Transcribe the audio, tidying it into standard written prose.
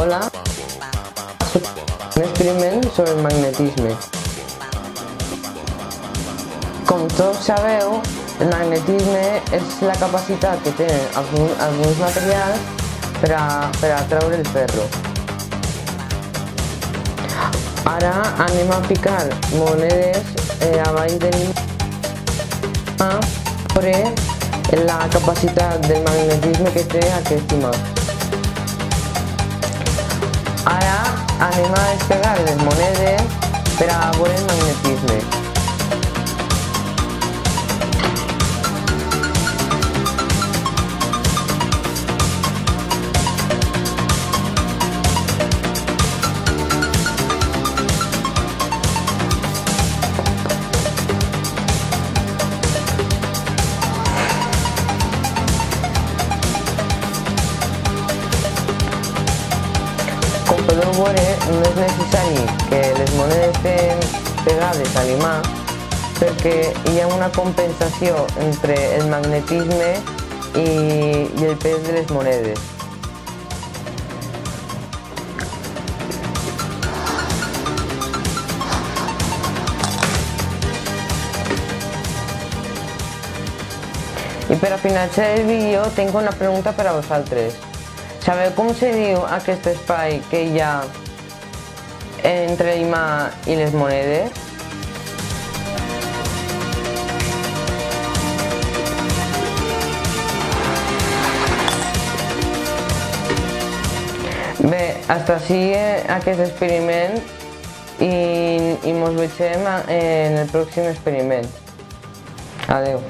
Hola, un experiment sobre el magnetisme. Com tots sabeu, el magnetisme és la capacitat que tenen alguns materials per a treure el ferro. Ara anem a ficar monedes a baix de l'imant per veure la capacitat del magnetisme que té aquest imant. Ara anem a despegar les monedes per a veure el magnetisme. Com podeu veure, no és necessari que les monedes estiguin pegades a l'imant perquè hi ha una compensació entre el magnetisme i el pes de les monedes. I per a finalitzar el vídeo tinc una pregunta per a vosaltres. Sabeu com se diu aquest espai que hi ha entre l'imant i les monedes? Bé, fins així aquest experiment i mos veiem en el pròxim experiment. Adeu.